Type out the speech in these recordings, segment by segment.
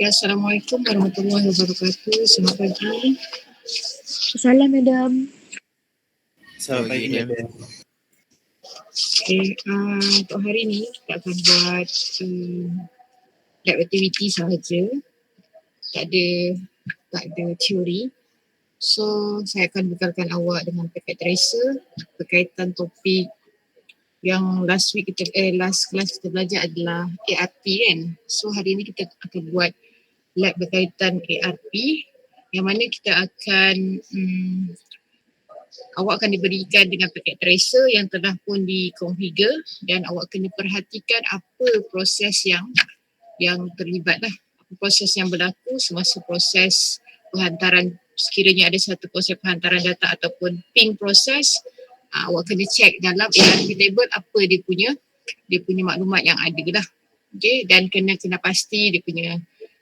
Ya, Assalamualaikum warahmatullahi wabarakatuh. Selamat pagi. Salam, Madam. Selamat pagi, Madam. Okay, untuk hari ni kita akan buat lab activity sahaja. Tak ada teori. So, saya akan bekalkan awak dengan packet tracer berkaitan topik yang last kelas kita belajar adalah ARP kan. So, hari ni kita akan buat lab berkaitan ARP yang mana kita akan awak akan diberikan dengan packet tracer yang telah pun dikonfigure dan awak kena perhatikan apa proses yang terlibat lah. Apa proses yang berlaku semasa proses penghantaran, sekiranya ada satu proses penghantaran data ataupun ping proses, awak kena check dalam ARP table apa dia punya maklumat yang ada lah. Okay, dan kena pasti dia punya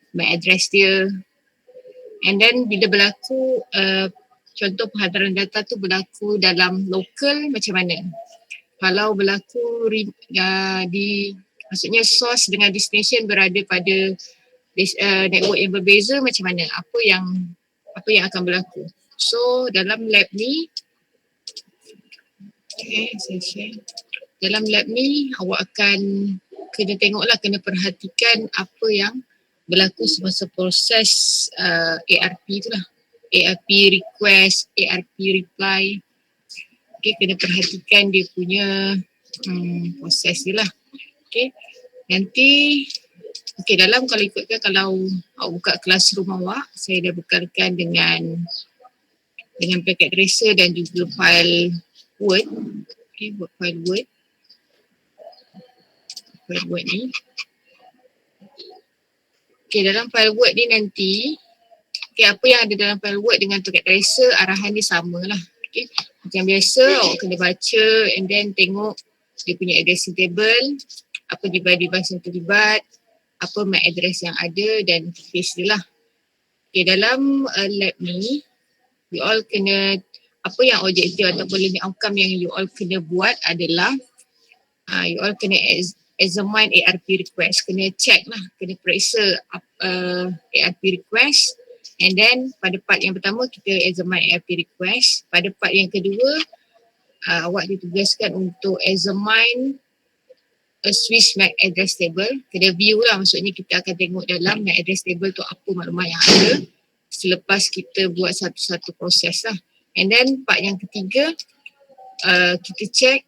MAC address dia. And then bila berlaku contoh penghantaran data tu berlaku dalam local macam mana? Kalau berlaku maksudnya source dengan destination berada pada network yang berbeza macam mana? Apa yang akan berlaku? So dalam lab ni, saya share. Dalam lab ni awak akan kena tengoklah, kena perhatikan apa yang berlaku semasa proses ARP tu lah. ARP request, ARP reply. Okay, kena perhatikan dia punya proses dia lah. Okay, nanti dalam kalau ikutkan, kalau awak buka classroom awak, saya dah bekalkan dengan packet tracer dan juga file Word. Okay, buat file Word. File Word ni. Okay, dalam file Word ni nanti, apa yang ada dalam file Word dengan packet tracer, arahan dia sama lah. Okay. Macam biasa, awak kena baca and then tengok dia punya addressing table, apa device yang terlibat, apa MAC address yang ada dan interface dia lah. Okay, dalam lab ni, you all kena, apa yang objektif ataupun learning outcome yang you all kena buat adalah you all kena examine ARP request, kena check lah, kena periksa ARP request. And then pada part yang pertama kita examine ARP request. Pada part yang kedua awak ditugaskan untuk examine a switch MAC address table. Kena view lah, maksudnya kita akan tengok dalam MAC address table tu apa maklumat yang ada selepas kita buat satu-satu proses lah. And then part yang ketiga kita check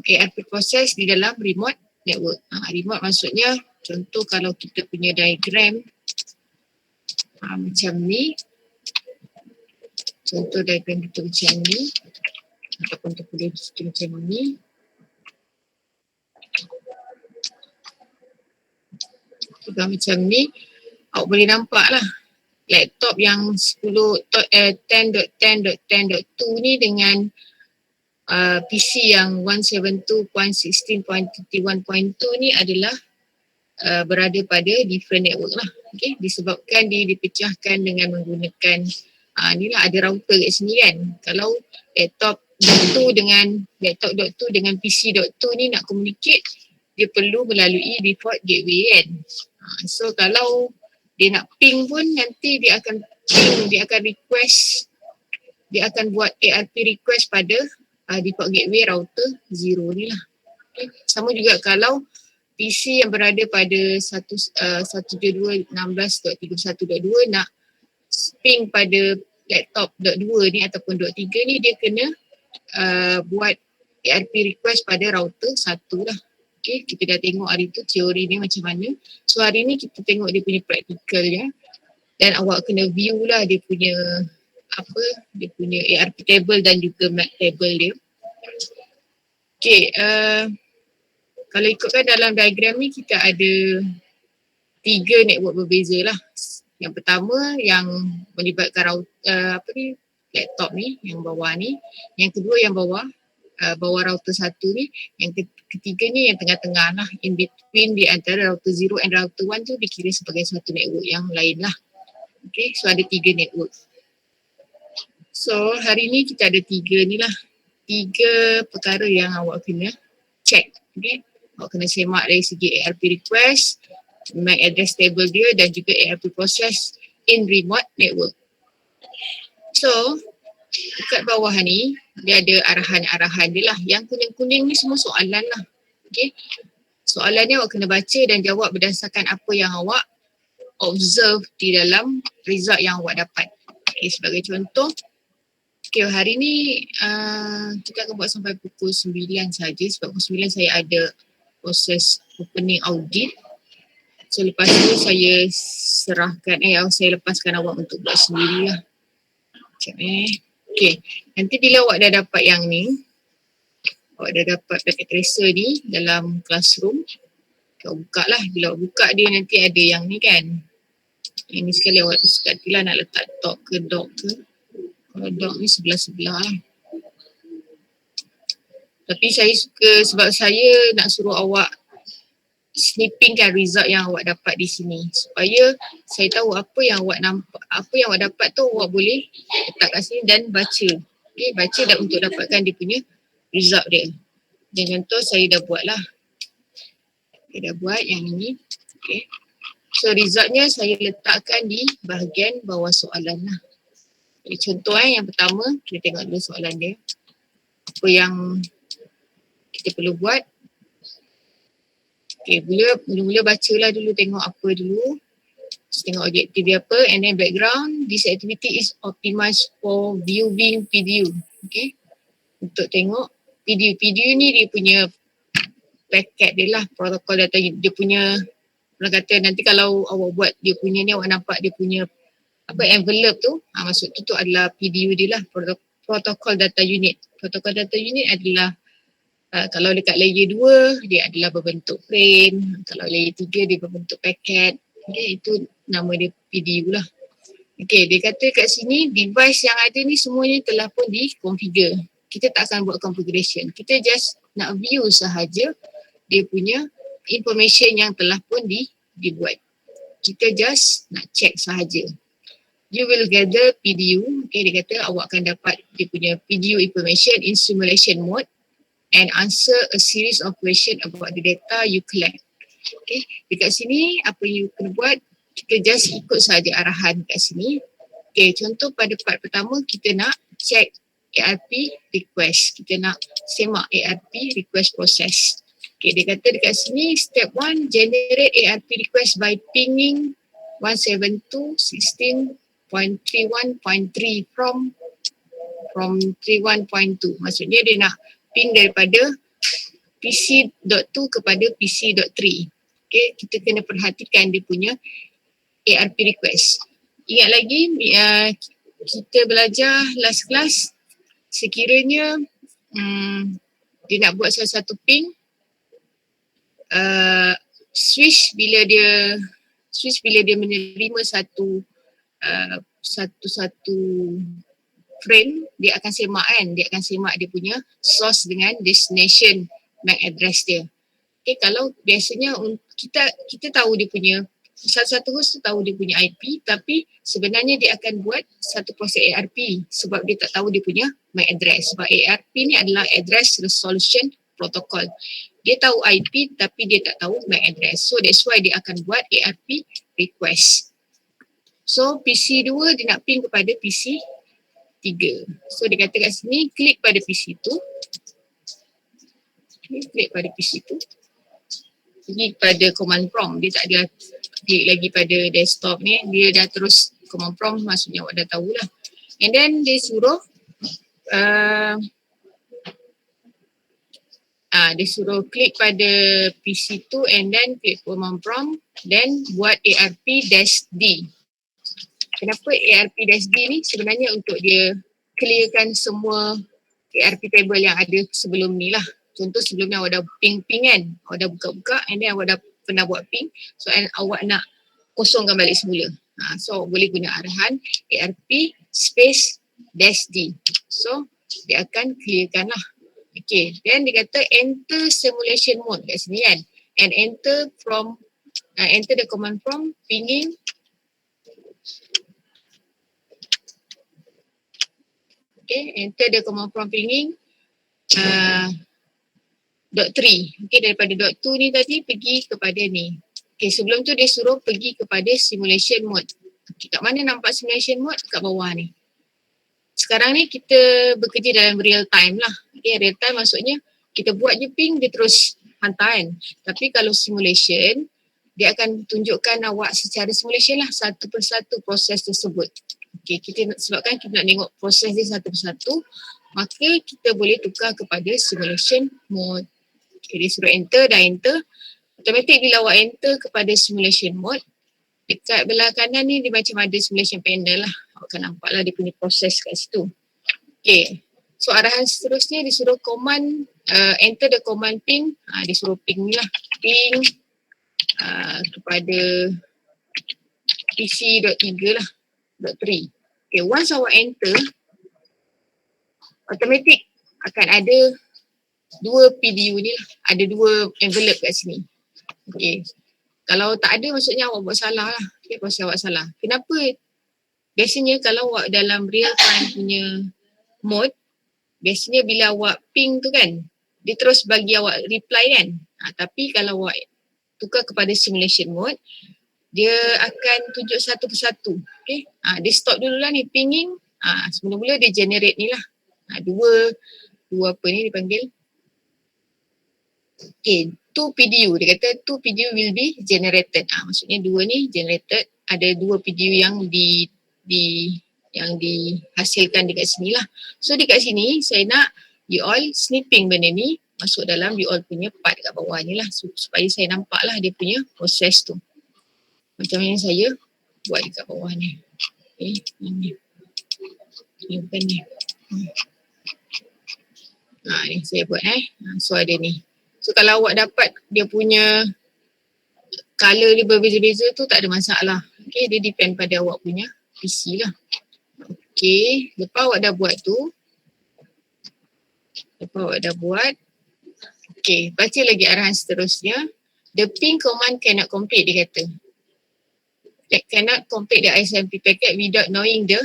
ARP proses di dalam remote network. Remote maksudnya contoh kalau kita punya diagram macam ni, contoh diagram kita macam ni ataupun terpilih kita macam ni. Juga macam ni, awak boleh nampak lah laptop yang 10.10.10.2 ni dengan PC yang 172.16.31.2 ni adalah berada pada different network lah. Okay, disebabkan dipecahkan dengan menggunakan inilah ada router kat sini kan. Kalau laptop .2 dengan PC.2 ni nak communicate, dia perlu melalui default gateway kan. So kalau dia nak ping pun nanti dia akan request, dia akan buat ARP request pada default gateway router 0 ni lah. Okay. Sama juga kalau PC yang berada pada 172.16.31.2 nak ping pada laptop .2 ni ataupun .3 ni, dia kena buat ARP request pada router 1 lah. Okay, kita dah tengok hari tu teori ni macam mana. So hari ni kita tengok dia punya practical ya. Dan awak kena view lah dia punya ARP table dan juga MAC table dia. Okay, kalau ikutkan dalam diagram ni kita ada 3 network berbeza lah. Yang pertama yang melibatkan laptop ni yang bawah ni. Yang kedua yang bawah router 1 ni. Yang ketiga ni yang tengah-tengah lah, in between di antara router 0 and router 1 tu dikira sebagai satu network yang lain lah. Okay, so ada 3 network. So hari ni kita ada 3 ni lah, 3 perkara yang awak kena check. Okay, awak kena semak dari segi ARP request, MAC address table dia dan juga ARP process in remote network. So, dekat bawah ni, dia ada arahan-arahan dia lah. Yang kuning-kuning ni semua soalan lah. Okay. Soalan ni awak kena baca dan jawab berdasarkan apa yang awak observe di dalam result yang awak dapat. Okay, sebagai contoh, okay, hari ni kita akan buat sampai pukul 9 saja sebab pukul 9 saya ada proses opening audit. So lepas tu saya serahkan, saya lepaskan awak untuk buat sendirilah. Sekejap Okay, nanti bila awak dah dapat yang ni, awak dah dapat packet tracer ni dalam classroom, awak buka lah. Bila awak buka dia nanti ada yang ni kan. Ini sekali awak sekatilah nak letak top ke dock ke. Kalau dock ni sebelah-sebelah lah. Tapi saya suka sebab saya nak suruh awak snippingkan result yang awak dapat di sini supaya saya tahu apa yang awak nampak, apa yang awak dapat tu awak boleh letak kat sini dan baca. Okay, baca dan untuk dapatkan dia punya result dia. Dan contoh saya dah buat lah. Saya dah buat yang ini. Okay. So resultnya saya letakkan di bahagian bawah soalan lah. Jadi contoh yang pertama, kita tengok dulu soalan dia. Apa yang kita perlu buat. Okay, mula-mula bacalah dulu, tengok apa dulu. Tengok objektif dia apa, and then background. This activity is optimized for viewing PDU. Okay. Untuk tengok PDU. PDU ni dia punya paket dia lah, protokol data dia punya. Orang kata nanti kalau awak buat dia punya ni, awak nampak dia punya envelope tu, maksud tu adalah PDU dia lah, protokol data unit. Protokol data unit adalah kalau dekat layer 2 dia adalah berbentuk frame, kalau layer 3 dia berbentuk paket. Okay, itu nama dia PDU lah. Okay, dia kata kat sini device yang ada ni semuanya telah pun di-configure. Kita tak akan buat configuration, kita just nak view sahaja dia punya information yang telah pun dibuat. Kita just nak check sahaja. You will gather PDU. Okay, dia kata awak akan dapat dia punya PDU information in simulation mode and answer a series of questions about the data you collect. Okay, dekat sini apa you kena buat, kita just ikut saja arahan kat sini. Okay, contoh pada part pertama kita nak check ARP request. Kita nak semak ARP request process. Okay, dia kata dekat sini step 1, generate ARP request by pinging 172.16.31.3 from 31.2. Maksudnya dia nak ping daripada PC.2 kepada PC.3. Okay, kita kena perhatikan dia punya ARP request. Ingat lagi kita belajar last class, sekiranya dia nak buat salah satu ping, switch bila dia menerima satu frame, dia akan semak kan, dia akan semak dia punya source dengan destination MAC address dia. Okay, kalau biasanya kita tahu dia punya satu host tu tahu dia punya IP, tapi sebenarnya dia akan buat satu proses ARP sebab dia tak tahu dia punya MAC address. Sebab ARP ni adalah address resolution protocol. Dia tahu IP tapi dia tak tahu MAC address. So that's why dia akan buat ARP request. So PC 2 dia nak ping kepada PC 3. So dia kata kat sini klik pada PC tu. Klik pada PC tu. Pergi pada command prompt. Dia tak ada klik lagi pada desktop ni. Dia dah terus command prompt, maksudnya awak dah tahulah. And then dia suruh dia suruh klik pada PC tu and then klik command prompt, then buat ARP-D. Kenapa ARP-D ni? Sebenarnya untuk dia clearkan semua ARP table yang ada sebelum ni lah. Contoh sebelum ni awak dah ping kan, awak dah buka-buka and then awak dah pernah buat ping, so awak nak kosongkan balik semula. So boleh guna arahan ARP space -D. So dia akan clearkan lah. Okay, then dia kata enter simulation mode kat sini kan, and enter the command prompt pinging enter the command prompt pinging .3. Okay, daripada .2 ni tadi pergi kepada ni. Okay, sebelum tu dia suruh pergi kepada simulation mode. Okay, kat mana nampak simulation mode? Kat bawah ni. Sekarang ni kita bekerja dalam real time lah. Okay, real time maksudnya kita buat je ping, dia terus hantar kan. Tapi kalau simulation, dia akan tunjukkan awak secara simulation lah satu persatu proses tersebut. Okay, sebabkan kita nak tengok proses dia satu persatu, maka kita boleh tukar kepada simulation mode. Okay, dia suruh enter, dah enter. Automatik bila awak enter kepada simulation mode, dekat belah kanan ni dia macam ada simulation panel lah. Awak akan nampak lah dia punya proses kat situ. Okay. So arahan seterusnya dia suruh command, enter the command ping. Dia suruh ping ni lah. Ping kepada PC.3 lah. .3. Okay. Once awak enter, automatik akan ada dua PDU ni lah. Ada dua envelope kat sini. Okay. Kalau tak ada maksudnya awak buat salah lah. Okay, proses awak salah. Kenapa? Biasanya kalau awak dalam real time punya mode, biasanya bila awak ping tu kan, dia terus bagi awak reply kan. Tapi kalau awak tukar kepada simulation mode, dia akan tunjuk satu persatu. Okay. Dia stop dulu lah ni pinging. Semula-mula dia generate ni lah. Dua apa ni dipanggil? Okay, 2 PDU. Dia kata 2 PDU will be generated. Maksudnya dua ni generated. Ada 2 PDU yang yang dihasilkan dekat sini lah. So dekat sini saya nak you all snipping benda ni masuk dalam you all punya part dekat bawah ni lah. Supaya saya nampak lah dia punya proses tu. Macam yang saya buat dekat bawah ni. Okay, ni. Ni bukan ni. Ni saya buat So ada ni. So kalau awak dapat dia punya color dia berbeza-beza tu tak ada masalah. Okay, dia depend pada awak punya PC lah. Okay, lepas awak dah buat tu. Okay, baca lagi arahan seterusnya. The ping command cannot complete, dia kata. That cannot complete the ISMP packet without knowing the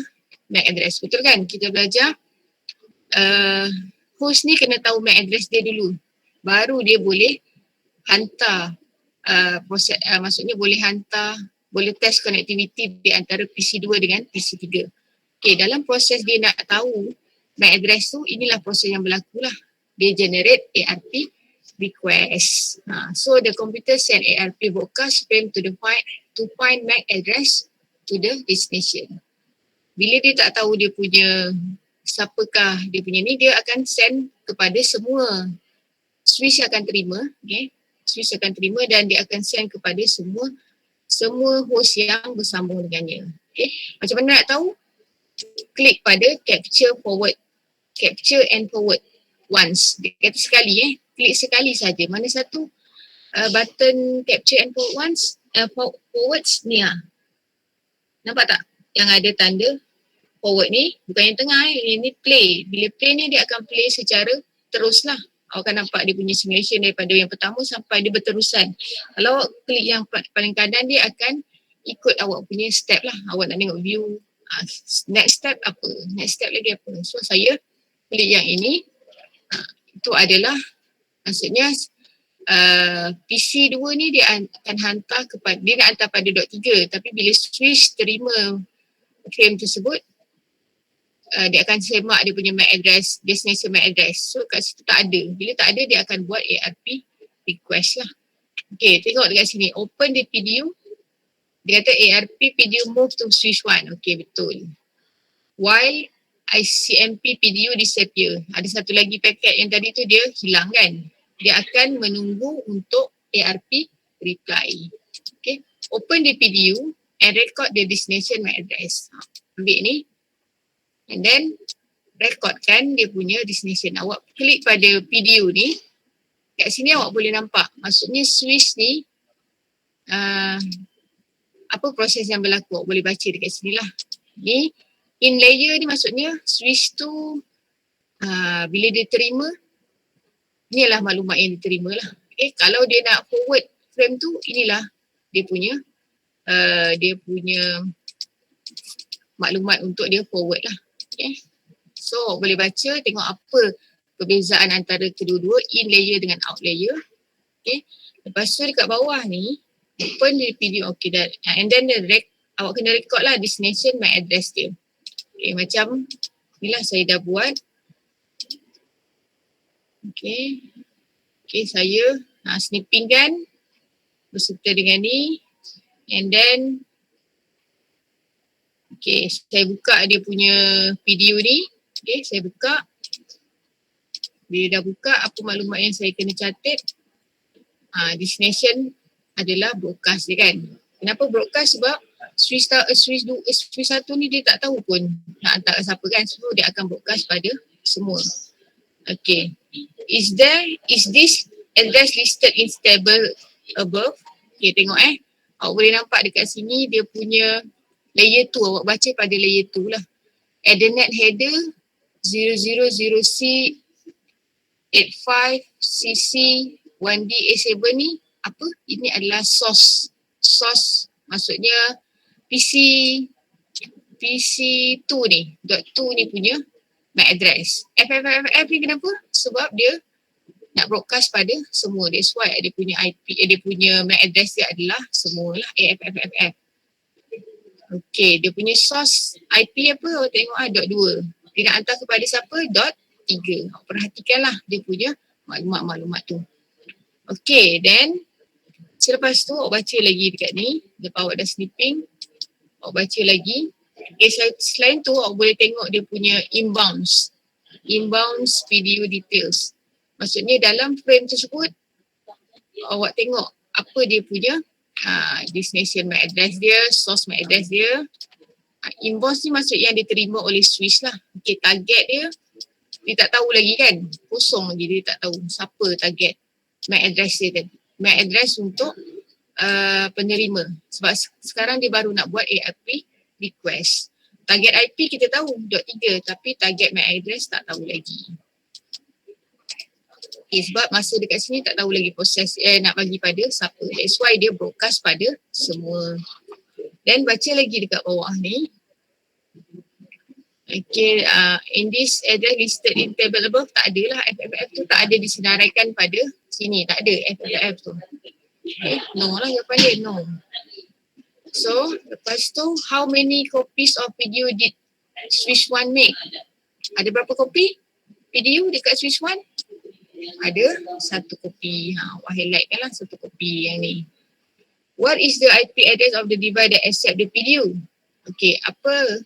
MAC address. Betul kan? Kita belajar host ni kena tahu MAC address dia dulu. Baru dia boleh hantar maksudnya boleh test connectivity di antara PC2 dengan PC3. Okay, dalam proses dia nak tahu MAC address tu, inilah proses yang berlaku lah. Dia generate ARP request. So the computer send ARP broadcast frame to find MAC address to the destination. Bila dia tak tahu dia punya siapakah dia punya ni, dia akan send kepada semua. Switch akan terima, okay. Switch akan terima dan dia akan send kepada semua host yang bersambung dengannya. Okay. Macam mana nak tahu? Klik pada capture and forward once. Dia kata sekali klik sekali saja. Mana satu button capture and forward once, forwards ni nampak tak? Yang ada tanda forward ni, bukan yang tengah ini play. Bila play ni dia akan play secara terus lah. Awak akan nampak dia punya simulation daripada yang pertama sampai dia berterusan. Kalau awak klik yang paling kanan, dia akan ikut awak punya step lah. Awak nak tengok view, next step apa, next step lagi apa. So saya klik yang ini, itu adalah maksudnya PC2 ni dia akan hantar kepada, dia nak hantar pada .3, tapi bila switch terima frame tersebut, dia akan semak dia punya MAC address, destination MAC address. So kat situ tak ada. Bila tak ada, dia akan buat ARP request lah. Okay, tengok dekat sini. Open the PDU. Dia kata ARP PDU move to switch 1. Okay, betul. While ICMP PDU disappear. Ada satu lagi paket yang tadi tu dia hilang kan. Dia akan menunggu untuk ARP reply. Okay, open the PDU and record the destination MAC address. Ambil ni. And then rekodkan dia punya destination. Awak klik pada PDU ni. Kat sini awak boleh nampak. Maksudnya switch ni apa proses yang berlaku. Awak boleh baca dekat sini lah. Ni in layer ni maksudnya switch tu bila dia terima, inilah maklumat yang diterima lah. Okay, kalau dia nak forward frame tu, inilah dia punya maklumat untuk dia forward lah. Okay. So boleh baca, tengok apa perbezaan antara kedua-dua, in layer dengan out layer. Okay. Lepas tu dekat bawah ni, Open the PDU. Okay, dah. And then awak kena record lah destination MAC address dia. Okay, macam ni lah saya dah buat. Okay. Okay, saya snipping kan berserta dengan ni. And then okay, saya buka dia punya video ni. Okay, saya buka. Bila dah buka, apa maklumat yang saya kena catat? Destination adalah broadcast dia kan. Kenapa broadcast? Sebab Swiss 1 ni dia tak tahu pun nak hantar ke siapa kan. So dia akan broadcast pada semua. Okay. Is this address listed in table above? Okay, tengok awak boleh nampak dekat sini dia punya layer 2. Awak baca pada layer 2 lah. Ethernet header 000C 85cc 1D A7 ni apa? Ini adalah source. Source maksudnya PC2 ni. .2 ni punya MAC address. FFFF ni kenapa? Sebab dia nak broadcast pada semua. That's why dia punya IP, dia punya MAC address dia adalah semualah AFFFF. Okay, dia punya source IP apa? Awak tengok .2. Dia nak hantar kepada siapa? .3. Awak perhatikanlah dia punya maklumat-maklumat tu. Okay, then selepas tu awak baca lagi dekat ni. Lepas awak dah snipping, awak baca lagi. Okay, selain tu awak boleh tengok dia punya inbounds video details. Maksudnya dalam frame tersebut awak tengok apa dia punya destination MAC address dia, source MAC address dia. Inbounds ni maksud yang diterima oleh Swiss lah. Okay, target dia tak tahu lagi kan. Kosong lagi, dia tak tahu siapa target MAC address dia tadi. MAC address untuk penerima. Sebab sekarang dia baru nak buat ARP request. Target IP kita tahu .3 tapi target MAC address tak tahu lagi. Okay, sebab masa dekat sini tak tahu lagi proses nak bagi pada siapa. That's why dia broadcast pada semua. Dan baca lagi dekat bawah ni. Okay, in this address listed in table above, tak adalah FFF tu tak ada disenaraikan pada sini. Tak ada FFF tu. Okay, no lah jawapan dia, no. So, lepas tu, how many copies of video did Swiss 1 make? Ada berapa kopi video dekat Swiss 1? Ada 1 kopi. Awak highlightkan lah 1 kopi yang ni. What is the IP address of the device that accept the video? Okay, apa?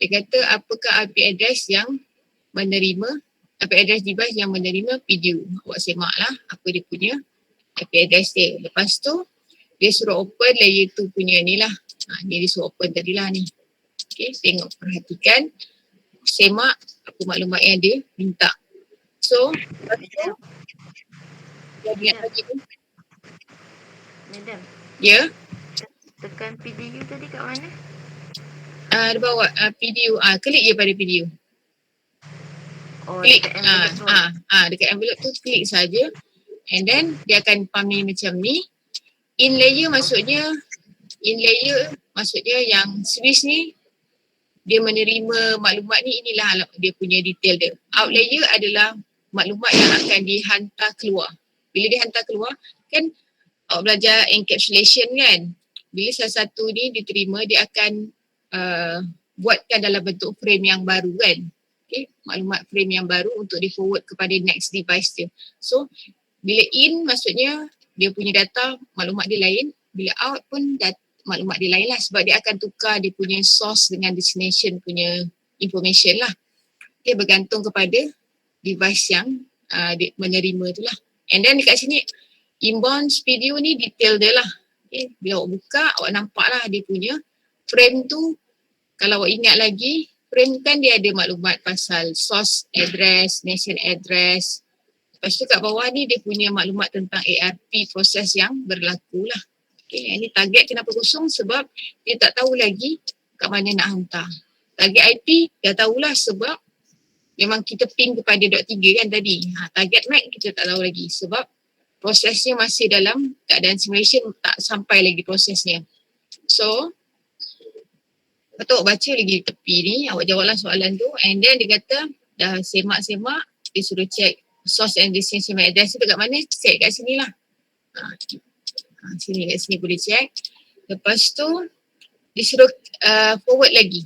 Dia kata apakah IP address yang menerima, IP address device yang menerima video. Awak semak lah apa dia punya IP address dia. Lepas tu, dia suruh open layer 2 punya ni lah. Ni dia suruh open tadi lah ni. Okay, tengok, perhatikan. Semak apa maklumat yang dia minta. So, lepas tu, dia ingat lagi tu. Madam, Ya, tekan PDU tadi kat mana? dia bawa video, klik je pada video. Oh, Klik, dekat envelope tu. dekat envelope tu klik saja. And then dia akan pump macam ni. In layer maksudnya yang Swiss ni dia menerima maklumat ni, inilah dia punya detail dia. Out layer adalah maklumat yang akan dihantar keluar. Bila dihantar keluar, kan awak belajar encapsulation kan. Bila salah satu ni diterima, dia akan buatkan dalam bentuk frame yang baru kan. Okay, maklumat frame yang baru untuk di forward kepada next device dia. So, bila in maksudnya dia punya data, maklumat dia lain. Bila out pun maklumat dia lain lah, sebab dia akan tukar dia punya source dengan destination punya information lah. Okay, bergantung kepada device yang dia menerima tu lah. And then dekat sini inbound video ni detail dia lah. Okay, bila awak buka, awak nampak lah dia punya frame tu. Kalau awak ingat lagi, frame kan dia ada maklumat pasal source address, nation address. Lepas tu kat bawah ni dia punya maklumat tentang ARP proses yang berlaku lah. Okay, yang ni target kenapa kosong? Sebab dia tak tahu lagi kat mana nak hantar. Target IP dah tahulah sebab memang kita ping kepada .3 kan tadi. Target MAC kita tak tahu lagi sebab prosesnya masih dalam keadaan simulation, tak sampai lagi prosesnya. So, betul awak baca lagi tepi ni, awak jawablah soalan tu, and then dia kata dah semak-semak, dia suruh check source and destination MAC address tu dekat mana, check kat sini lah. Sini kat sini boleh check. Lepas tu disuruh forward lagi.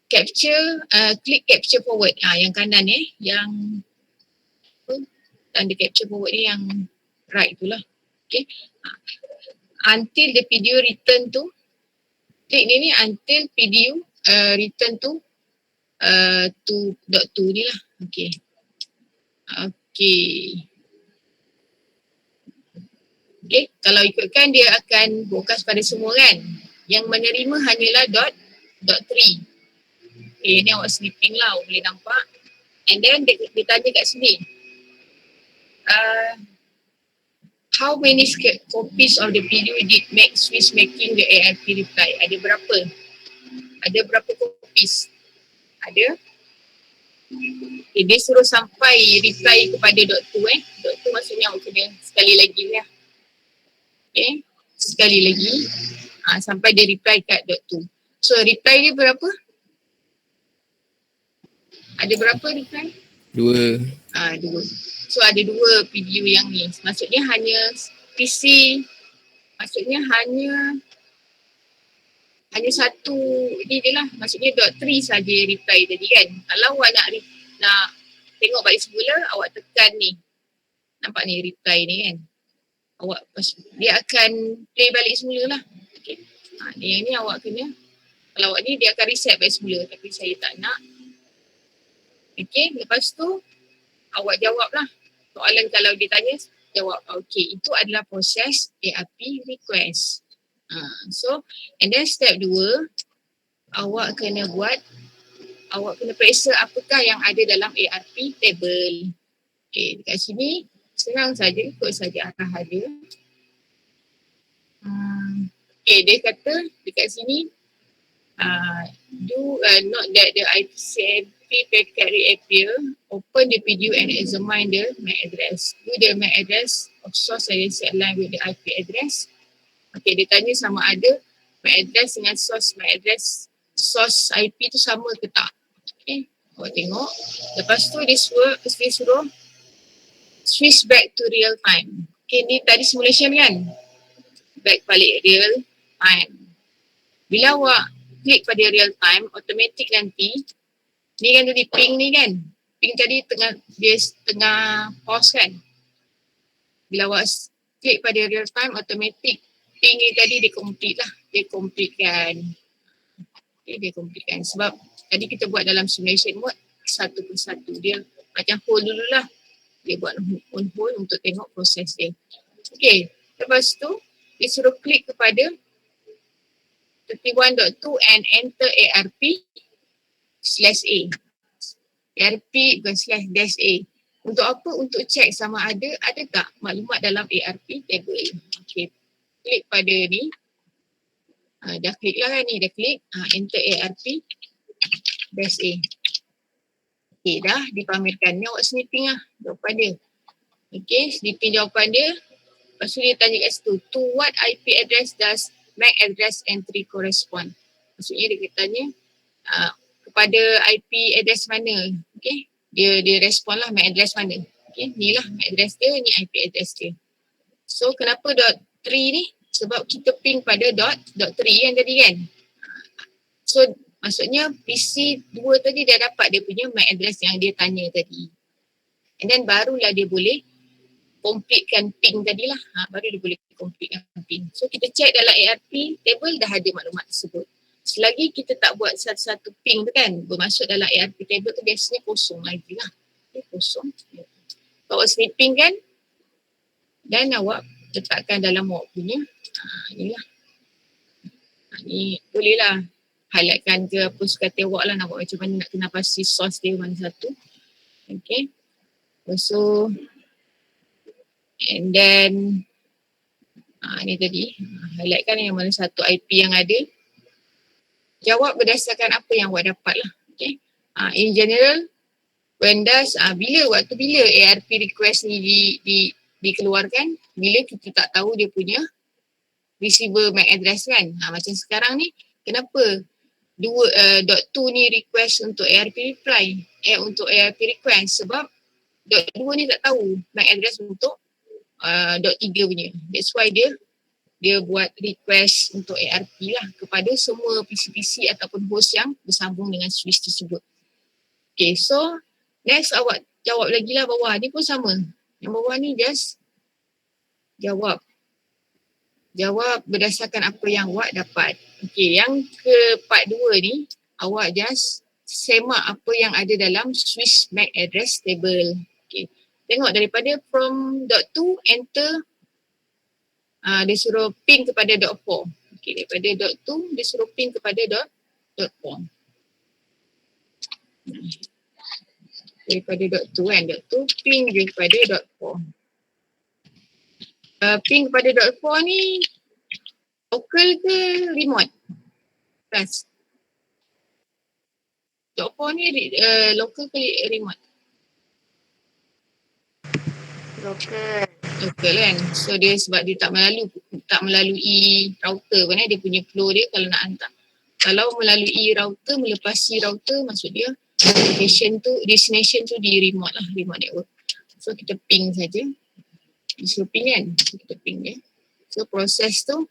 Capture, klik capture forward. Yang kanan yang tanda capture forward ni yang right tu lah. Okay. Until the video return to, klik ni until video return to dot two ni lah. Okay. Okay. Okay, kalau ikutkan dia akan fokus pada semua kan. Yang menerima hanyalah dot three. Okay, ni awak snipping lah, awak boleh nampak. And then dia tanya kat sini. How many copies of the video did make Swiss making the ARP reply? Ada berapa? Ada berapa copies? Ada. Okay, dia suruh sampai reply kepada dot two Dot two maksudnya awak kena sekali lagi lah. Okay, sekali lagi sampai dia reply kat dot two. So reply dia berapa? Ada berapa reply? 2. Dua. So ada 2 video yang ni. Maksudnya hanya PC, maksudnya hanya satu ni je lah. Maksudnya dot three saja reply tadi kan. Kalau awak nak tengok balik semula, awak tekan ni. Nampak ni reply ni kan. Dia akan play balik semula lah. Okay. Yang ni awak kena, kalau awak ni dia akan reset balik semula, tapi saya tak nak. Okay, lepas tu awak jawab lah. Soalan kalau dia tanya, jawab. Okay, itu adalah proses ARP request. So, and then step 2, awak kena periksa apakah yang ada dalam ARP table. Okay, dekat sini senang saja, ikut saja arahan dia. Okay, dia kata dekat sini note that the IPCMP packet reappear, open the video and examine the MAC address. Do the MAC address of source identity align with the IP address? Okay, dia tanya sama ada MAC address dengan MAC address source IP tu sama ke tak. Okay, awak tengok. Lepas tu dia suruh switch back to real time. Okay, ni tadi simulation kan? Back balik real time. Bila awak klik pada real time, automatic nanti, ni kan tadi ping ni kan? Ping tadi dia tengah pause kan? Bila awak klik pada real time, automatic ping ni tadi dia complete lah. Dia complete kan. Okay, dia complete kan. Sebab tadi kita buat dalam simulation mode, satu persatu. Dia macam hold dulu lah. Dia buat on hold untuk tengok proses dia. Okay, lepas tu dia suruh klik kepada 31.2 and enter ARP/A. ARP bukan /-A. Untuk apa? Untuk check sama ada tak maklumat dalam ARP table. Okay, klik pada ni. Dah klik lah kan ni, dah klik. Enter ARP-A. Okay, dah dipamerkan. Ni awak snipping lah jawapan dia. Okay, snipping jawapan dia. Lepas tu dia tanya kat situ, to what IP address does MAC address entry correspond? Maksudnya dia tanya kepada IP address mana. Okay, dia respon lah MAC address mana. Okay, ni lah MAC address dia, ni IP address dia. So kenapa dot 3 ni? Sebab kita ping pada dot 3 yang tadi kan. So maksudnya PC 2 tadi dah dapat dia punya MAC address yang dia tanya tadi. And then barulah dia boleh completekan ping tadi lah. Baru dia boleh completekan ping. So kita check dalam ARP table dah ada maklumat tersebut. Selagi kita tak buat satu-satu ping tu kan, bermasuk dalam ARP table tu biasanya kosong lagi lah. Okay, kosong. Awak snipping kan, dan awak letakkan dalam awak punya. Inilah. Ni boleh lah highlightkan ke apa suka hati awak lah, nak buat macam mana, nak kena pasti source dia mana satu. Okay. So, and then ni tadi highlightkan yang mana satu IP yang ada. Jawab berdasarkan apa yang awak dapat lah. Okay. In general, bila ARP request ni dikeluarkan, bila kita tak tahu dia punya receiver MAC address kan. Macam sekarang ni, kenapa .2 ni request untuk ARP reply, untuk ARP request? Sebab .2 ni tak tahu MAC address untuk .3 punya. That's why dia buat request untuk ARP lah kepada semua PC-PC ataupun host yang bersambung dengan switch tersebut. Okay, so next awak jawab lagi lah bawah ni pun sama. Yang bawah ni just jawab berdasarkan apa yang awak dapat. Okay, yang ke part 2 ni awak just semak apa yang ada dalam switch MAC address table. Okay, tengok daripada from .2 enter dia suruh ping kepada .4. Okay, daripada .2 dia suruh ping kepada .4. Daripada .2 kan, .2 ping dia kepada .4. Ping kepada .4 ni local ke remote? Plus. .4 ni local ke remote? Local. Local kan. So dia sebab dia tak melalui router pun dia punya flow dia kalau nak hantar. Kalau melalui router, melepasi router, maksud dia destination tu di remote lah, remote network. So kita ping saja. Disuruh ping kan. So, kita ping dia. So proses tu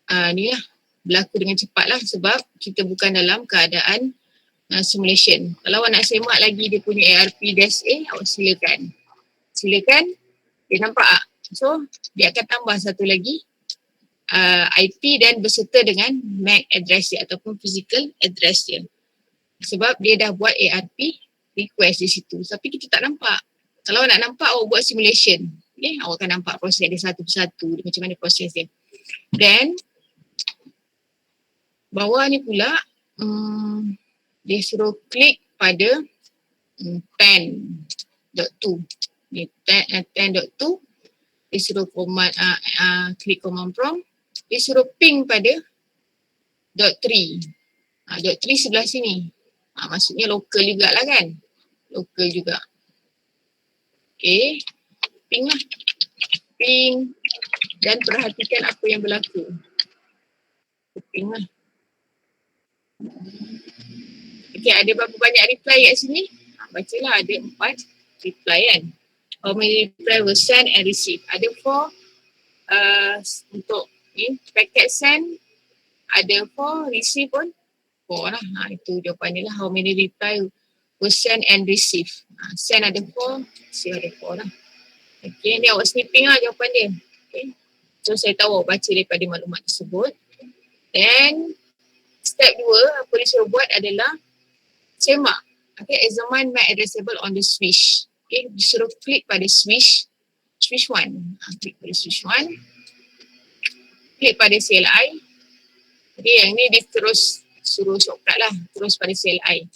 ni lah berlaku dengan cepat lah sebab kita bukan dalam keadaan simulation. Kalau awak nak semak lagi dia punya ARP-A, awak silakan. Dia nampak tak? So dia akan tambah satu lagi IP dan berserta dengan MAC address dia ataupun physical address dia. Sebab dia dah buat ARP request di situ. Tapi kita tak nampak. Kalau nak nampak awak buat simulation. Okay? Awak akan nampak proses dia satu persatu. Macam mana proses dia. Then bawah ni pula dia suruh klik pada 10.2. Ni 10.2 dia suruh command klik command prompt, dia suruh ping pada .3. .3 sebelah sini. Maksudnya lokal jugalah kan. Lokal juga. Okay. Ping lah. Ping dan perhatikan apa yang berlaku. Ping lah. Okay, ada berapa banyak reply kat sini? Bacalah, ada 4 reply kan. How many reply will send and receive? Ada 4 untuk ni, packet send. Ada 4, receive pun 4 lah. Itu jawapan dia lah. How many reply will send and receive? Send ada 4, receive ada 4 lah. Okay, ni awak snipping lah jawapan dia. Okay. So saya tahu awak baca daripada maklumat tersebut. Then step 2, apa dia suruh buat adalah semak. Okay, examine MAC addressable on the switch. Okay, disuruh klik pada switch 1. Klik pada switch 1. Klik pada CLI. Okay, yang ni dia terus suruh shortcut lah. Terus pada CLI.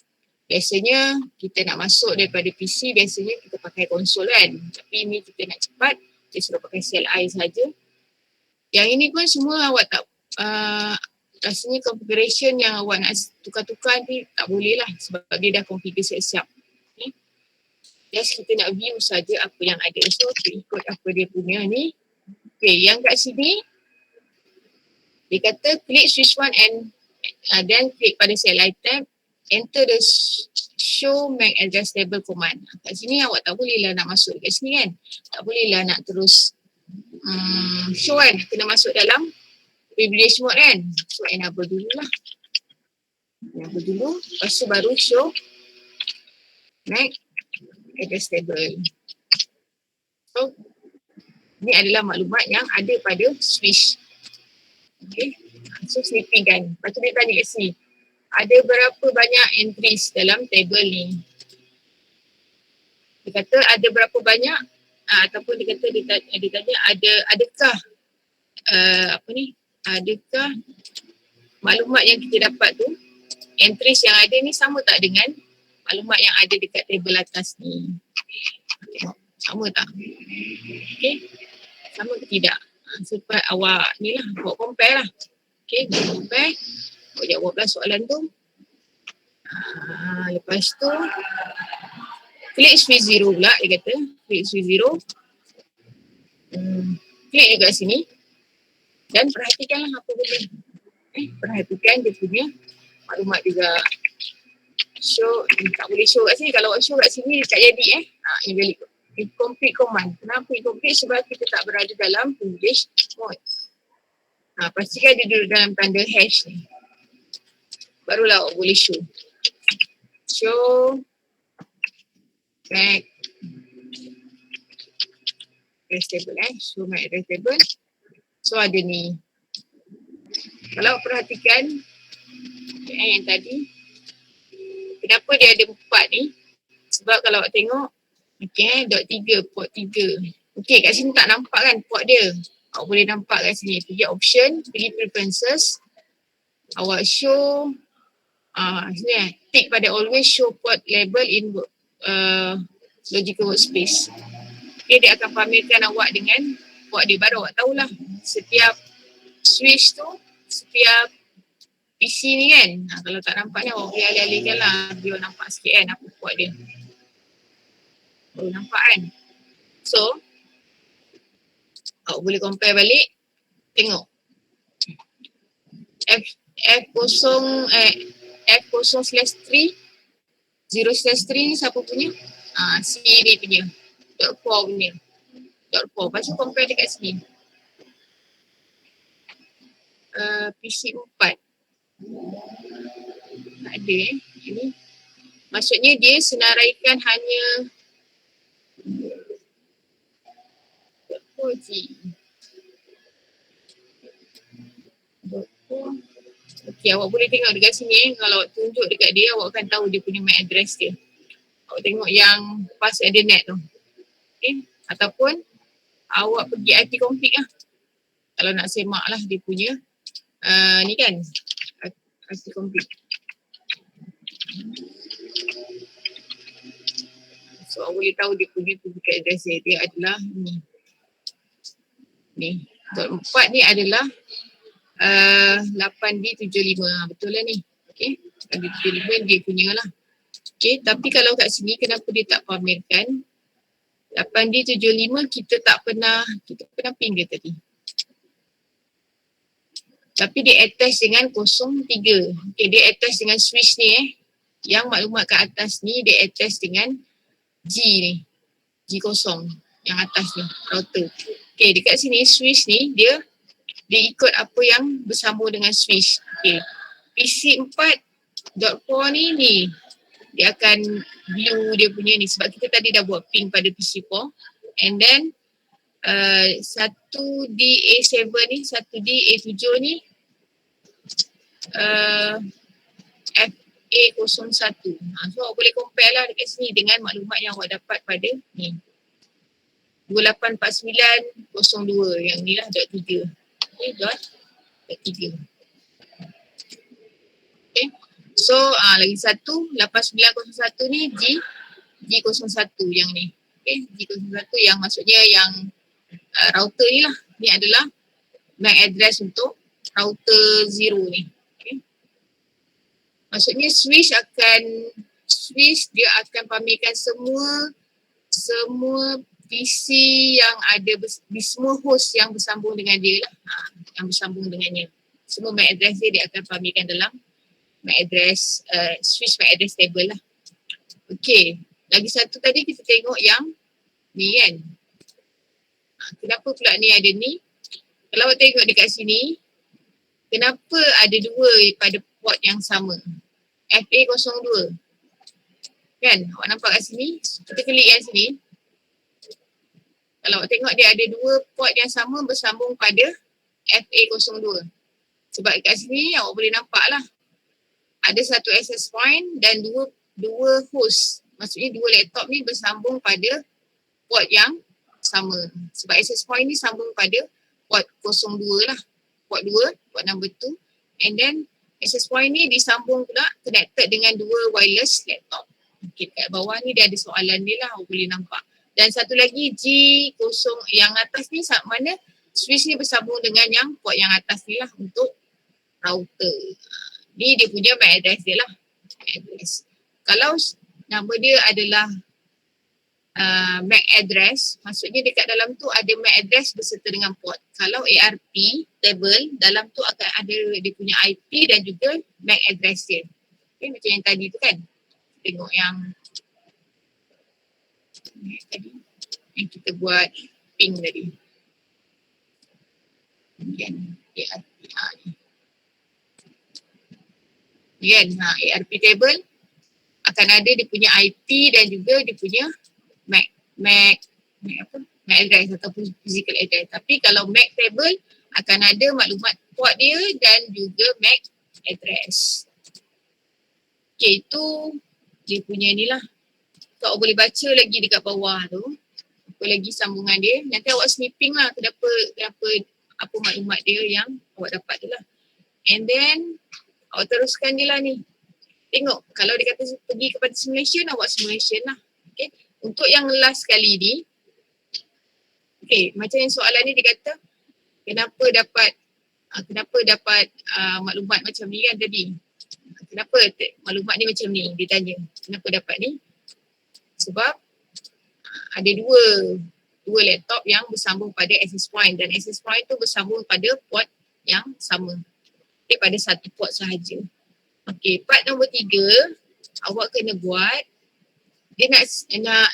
Biasanya kita nak masuk daripada PC, biasanya kita pakai konsol kan. Tapi ni kita nak cepat, dia suruh pakai CLI saja. Yang ini pun semua awak tak rasanya configuration yang awak nak tukar-tukar ni tak boleh lah sebab dia dah configure siap-siap. Okay. Just kita nak view saja apa yang ada. So kita ikut apa dia punya ni. Okay, yang kat sini dia kata klik switch 1 and then klik pada CLI tab, enter the show MAC address table command. Kat sini awak tak boleh lah nak masuk dekat sini kan. Tak boleh lah nak terus show kan. Kena masuk dalam privilege mode kan. So enable dulu lah. Enable dulu. Lepas tu baru show MAC address table. So ni adalah maklumat yang ada pada switch. Okay. So snipping kan. Lepas tu dia tanya kat sini. Ada berapa banyak entries dalam table ni? Dia kata ada berapa banyak ataupun dia kata dia tanya adakah adakah maklumat yang kita dapat tu, entries yang ada ni sama tak dengan maklumat yang ada dekat table atas ni? Tengok, sama tak? Okay, sama ke tidak? Sebab awak ni lah, buat compare lah. Okay, buat compare. Awak jawablah soalan tu. Lepas tu, klik switch 0 pula dia kata. Klik switch 0. Klik juga sini. Dan perhatikanlah apa benda. Perhatikan dia punya maklumat juga. Show, tak boleh show kat sini. Kalau awak show kat sini, dia tak jadi invalid incomplete command. Kenapa incomplete? Sebab kita tak berada dalam English mode. Pastikan dia duduk dalam tanda hash ni. Barulah awak boleh show. Show Mac address table show Mac address table. So ada ni. Kalau perhatikan yang tadi, kenapa dia ada 4 ni? Sebab kalau awak tengok, dot 3, port 3. Kat sini tak nampak kan port dia. Awak boleh nampak kat sini. Pergi option, pergi preferences. Awak show, sini tick pada always show port label in logical workspace. Dia akan pamerkan awak dengan port dia. Baru awak tahulah setiap switch tu, setiap PC ni kan. Kalau tak nampak ni awak boleh alih-alihkan lah. Biar nampak sikit kan apa port dia. Baru nampak kan. So, awak boleh compare balik. Tengok. F0/3 0/3 ni siapa punya? CD punya. .4 punya. .4. Lepas tu compare dekat sini. PC 4. Tak ada ini. Maksudnya dia senaraikan hanya .4 je. Okey, awak boleh tengok dekat sini. Kalau awak tunjuk dekat dia, awak akan tahu dia punya MAC address dia. Awak tengok yang pas ethernet tu. Okay. Ataupun awak pergi IP config lah. Kalau nak semak lah dia punya ni kan IP config. So awak boleh tahu dia punya physical address dia adalah ni. Ni. .4 ni adalah 8D75. Betul lah ni. Okay. 8D75 dia punya lah. Okay. Tapi kalau kat sini kenapa dia tak pamerkan 8D75 kita pernah ping dia tadi. Tapi dia attach dengan 03. Okay, dia attach dengan switch ni Yang maklumat kat atas ni dia attach dengan G ni. G0 yang atas ni, router. Okay, dekat sini switch ni dia ikut apa yang bersambung dengan switch. Okay. PC4.4 ni dia akan view dia punya ni sebab kita tadi dah buat ping pada PC4 and then 1DA7 ni, 1DA7 ni FA01. So awak boleh compare lah dekat sini dengan maklumat yang awak dapat pada ni 284902 yang ni lah .3. Okay, .3. Okay. So lagi satu 8901 ni G01 yang ni. Okay, G01 yang maksudnya yang router ni lah. Ni adalah MAC address untuk router 0 ni. Okay. Maksudnya switch dia akan pamerkan semua PC yang ada di semua host yang bersambung dengan dia lah. Yang bersambung dengannya. Semua MAC address dia akan pamerkan dalam MAC address, switch MAC address table lah. Okay. Lagi satu tadi kita tengok yang ni kan. Kenapa pula ni ada ni? Kalau awak tengok dekat sini, kenapa ada dua pada port yang sama? FA02. Kan? Awak nampak kat sini? Kita klik kat sini. Kalau awak tengok dia ada dua port yang sama bersambung pada FA02. Sebab kat sini awak boleh nampak lah. Ada satu access point dan dua host. Maksudnya dua laptop ni bersambung pada port yang sama. Sebab access point ni sambung pada port 02 lah. Port 2, port number 2. And then access point ni disambung pula connected dengan dua wireless laptop. Okay, kat bawah ni dia ada soalan dia lah. Awak boleh nampak. Dan satu lagi G0 yang atas ni mana switch ni bersambung dengan yang port yang atas ni lah untuk router. Ni dia punya MAC address dia lah. MAC address. Kalau nama dia adalah MAC address, maksudnya dekat dalam tu ada MAC address beserta dengan port. Kalau ARP table, dalam tu akan ada dia punya IP dan juga MAC address dia. Okay, macam yang tadi tu kan. Tengok yang tadi. yang kita buat ping tadi. Kemudian ARP ni. Kan, ARP table akan ada dia punya IP dan juga dia punya MAC address ataupun physical address. Tapi kalau MAC table akan ada maklumat port dia dan juga MAC address. Okay, itu dia punya ni lah. So, awak boleh baca lagi dekat bawah tu. Apa lagi sambungan dia. Nanti awak snipping lah kenapa apa maklumat dia yang awak dapat tu lah. And then awak teruskan je lah ni. Tengok kalau dia kata pergi kepada simulation, awak simulation lah. Okay. Untuk yang last kali ni. Okay, macam yang soalan ni dia kata kenapa dapat maklumat macam ni kan tadi. Kenapa maklumat ni macam ni, dia tanya. Kenapa dapat ni? Sebab ada dua laptop yang bersambung pada access point dan access point tu bersambung pada port yang sama. Okay, pada satu port sahaja. Okay, part nombor 3, awak kena buat, dia nak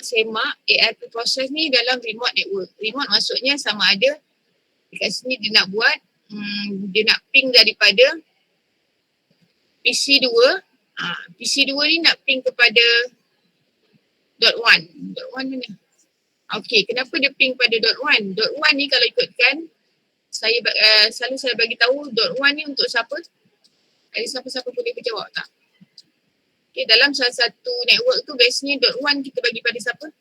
semak ARP proses ni dalam remote network. Remote maksudnya sama ada dekat sini dia nak buat, dia nak ping daripada PC2. PC2 ni nak ping kepada .1. .1 mana? Okay, kenapa dia ping pada .1? .1 ni kalau ikutkan, selalu saya bagi tahu .1 ni untuk siapa? Ada siapa-siapa boleh berjawab tak? Okay, dalam salah satu network tu biasanya .1 kita bagi pada siapa?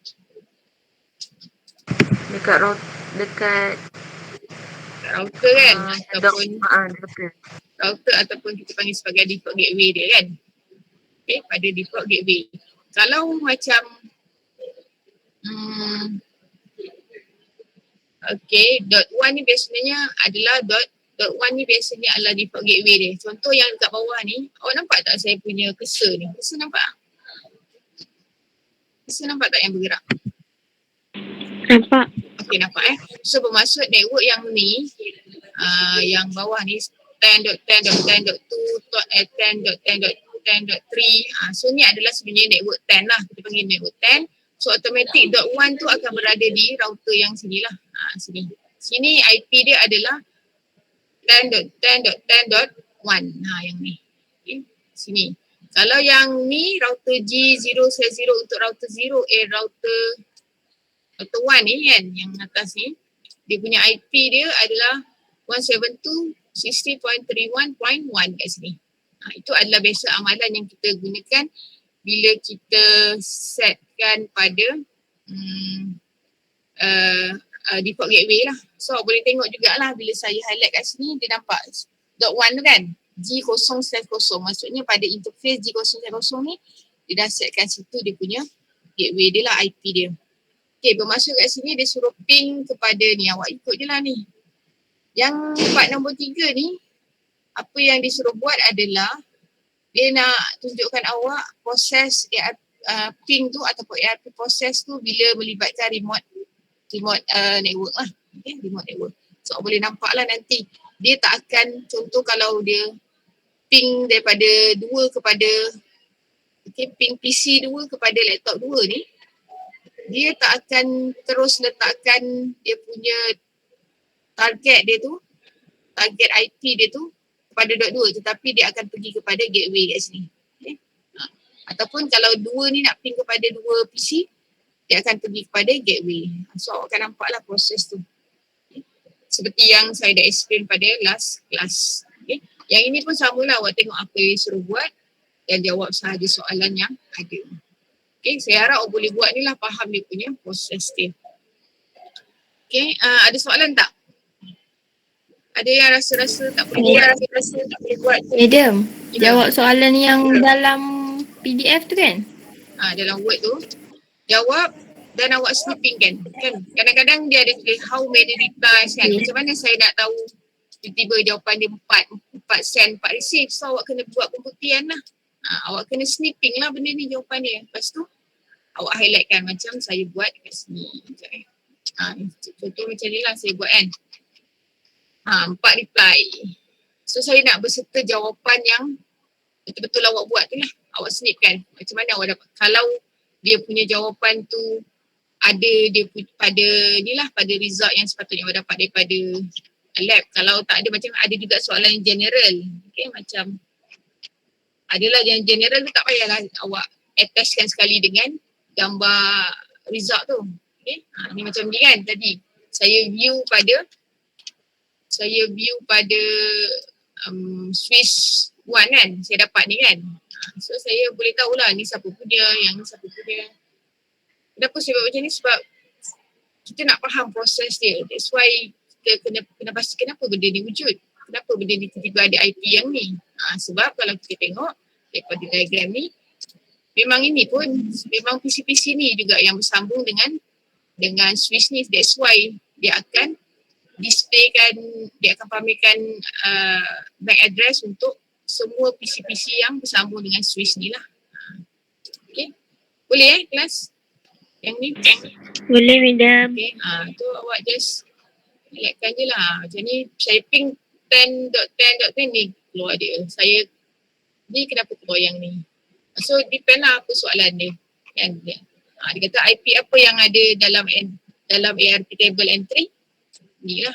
Dekat Router kan? Ataupun router. ataupun kita panggil sebagai default gateway dia kan? Okay, pada default gateway. Kalau macam okay, .1 ni biasanya adalah .1 ni biasanya adalah default gateway dia. Contoh yang dekat bawah ni, awak nampak tak saya punya cursor ni? Cursor nampak tak? Cursor nampak tak yang bergerak? Nampak. Okay, nampak So bermaksud network yang ni, yang bawah ni 10.10.10.2, 10.10.10.3. So ni adalah sebenarnya network 10 lah. Kita panggil network 10. So automatic .1 tu akan berada di router yang sini lah. Sini. Sini IP dia adalah 10.10.10.1. Yang ni. Okay. Sini. Kalau yang ni router G0 untuk router 0, router 1 ni kan, yang atas ni, dia punya IP dia adalah 172.60.31.1 kat sini. Itu adalah biasa amalan yang kita gunakan bila kita setkan pada default gateway lah. So boleh tengok jugalah bila saya highlight kat sini, dia nampak .1 tu kan, G0/0. Maksudnya pada interface G0/0 ni, dia dah setkan situ dia punya gateway dia lah, IP dia. Okay, bermaksud kat sini dia suruh ping kepada ni, awak ikut je lah ni. Yang part nombor 3 ni, apa yang disuruh buat adalah dia nak tunjukkan awak proses ping tu ataupun ARP proses tu bila melibatkan remote network lah. Okay, remote network. So boleh nampak lah nanti dia tak akan, contoh kalau dia ping daripada 2 kepada ping PC 2 kepada laptop 2 ni, dia tak akan terus letakkan dia punya target dia tu, target IP dia tu kepada .2, tetapi dia akan pergi kepada gateway kat sini. Okay. Ataupun kalau 2 ni nak ping kepada 2 PC, dia akan pergi kepada gateway. So awak akan nampaklah proses tu. Okay. Seperti yang saya dah explain pada last class. Okay. Yang ini pun samalah, awak tengok apa yang suruh buat dan jawab sahaja soalan yang ada. Okay, saya harap awak boleh buat ni lah, faham dia punya proses dia. Okay, ada soalan tak? Ada yang rasa-rasa tak boleh buat? Madam, jawab soalan yang dalam PDF tu kan? Dalam Word tu, jawab dan awak snipping kan? Kadang-kadang dia ada tulis how many replies kan? Macam mana saya nak tahu tiba-tiba jawapan dia 4 send, 4 receive. So awak kena buat pembuktian lah. Awak kena snipping lah benda ni jawapan dia. Lepas tu awak highlightkan macam saya buat kat sini. Contoh macam ni lah saya buat kan. 4 reply. So saya nak berserta jawapan yang betul-betul awak buat tu lah. Awak snip kan. Macam mana awak dapat. Kalau dia punya jawapan tu ada dia pada ni lah, pada result yang sepatutnya awak dapat daripada lab. Kalau tak ada, macam ada juga soalan yang general. Okay, macam adalah yang general tu tak payahlah awak attachkan sekali dengan gambar result tu. Okay, ni macam ni kan tadi. Saya view pada Swiss One kan, saya dapat ni kan. So saya boleh tahulah ni siapa punya, yang ni siapa punya. Kenapa saya buat macam ni? Sebab kita nak faham proses dia. That's why kita kena pasti kenapa benda ni wujud. Kenapa benda ni tiba-tiba ada IP yang ni. Sebab kalau kita tengok daripada diagram ni, memang ini pun, memang PC-PC ni juga yang bersambung dengan Swiss ni. That's why dia akan displaykan, dia akan pamerkan MAC address untuk semua PC-PC yang bersambung dengan Swiss ni lah. Okay. Boleh kelas? Yang ni? Boleh, madam. Okay. Tu awak just relaxkan je lah. Macam ni shaping 10.10.10 ni keluar dia. Saya ni kenapa keluar yang ni. So depend lah apa soalan dia. Kan? Dia kata IP apa yang ada dalam ARP table entry. Ni lah.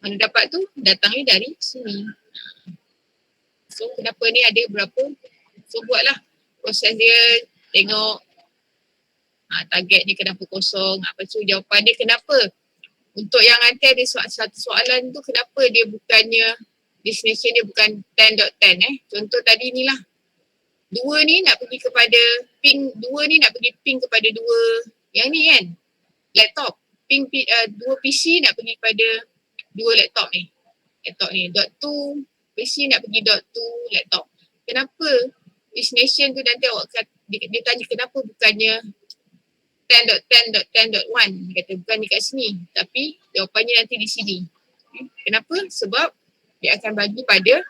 Mana dapat tu? Datangnya dari sini. So kenapa ni ada berapa? So buatlah proses dia, tengok target ni kenapa kosong, apa tu jawapan dia kenapa. Untuk yang nanti ada satu soalan tu, kenapa dia bukannya, destination dia bukan 10.10 Contoh tadi ni lah. Dua ni nak pergi kepada ping, dua ni nak pergi ping kepada dua yang ni kan, laptop. Dua PC nak pergi kepada dua laptop ni. Laptop ni, dot 2 PC nak pergi dot 2 laptop. Kenapa destination tu nanti awak dia tanya kenapa bukannya 10.10.10.1. Dia kata bukan dekat sini, tapi jawapannya nanti di sini. Kenapa? Sebab dia akan bagi pada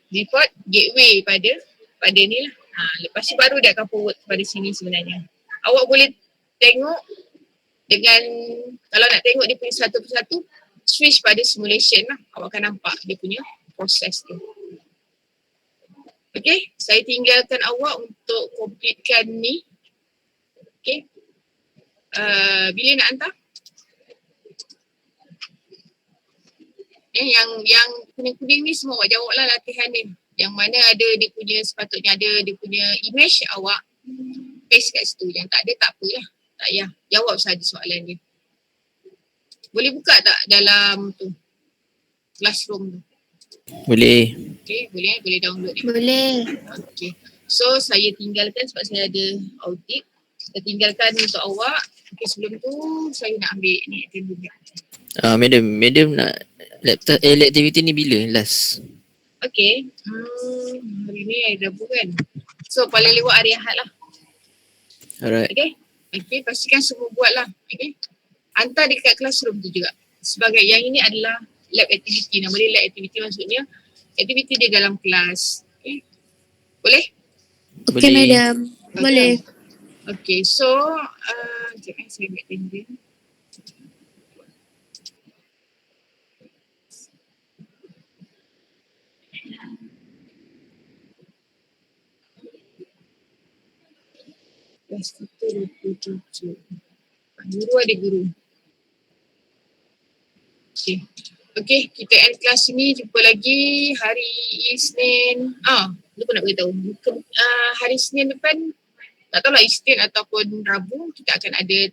default gateway pada ni lah. Lepas tu baru dia akan forward kepada sini sebenarnya. Awak boleh tengok dengan, kalau nak tengok dia punya satu persatu, switch pada simulation lah. Awak akan nampak dia punya proses tu. Okay, saya tinggalkan awak untuk completekan ni. Okay. Bila nak hantar? Yang kuning-kuning ni semua awak jawab lah latihan ni. Yang mana ada dia punya, sepatutnya ada dia punya image, awak paste kat situ. Yang tak ada tak apalah. Tak payah. Jawab saja soalan dia. Boleh buka tak dalam tu? Classroom tu? Boleh. Okay, boleh download ni. Boleh. Okay. So saya tinggalkan sebab saya ada audit. Saya tinggalkan untuk awak. Okay, sebelum tu saya nak ambil ni attendance. Madam nak laptop activity ni bila last? Okay. Hari ni hari Rabu kan. So paling lewat hari Ahad lah. Alright. Okay, pastikan semua buat lah. Okay. Hantar dekat classroom tu juga. Sebagai yang ini adalah lab activity. Nama dia lab activity, maksudnya aktiviti dia dalam kelas. Okay. Boleh? Okay, madam. Boleh. Okay, so sekejap saya ambil attendance. Kelas kita 27. Guru ada guru. Okay, kita end kelas ni. Jumpa lagi hari Isnin. Lupa nak beritahu. Hari Isnin depan, tak tahu lah Isnin ataupun Rabu, kita akan ada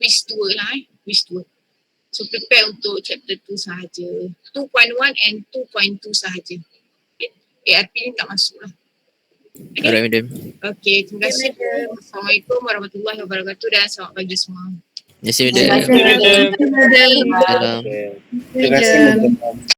quiz 2 lah quiz 2. So prepare untuk chapter 2 sahaja. 2.1 and 2.2 sahaja. Okay. ARP ni tak masuk lah. Okay. Alright, madam. Okay, terima kasih. Assalamualaikum warahmatullahi wabarakatuh dan selamat pagi semua. Terima kasih, madam. Terima kasih, madam. Salam. Terima kasih, madam.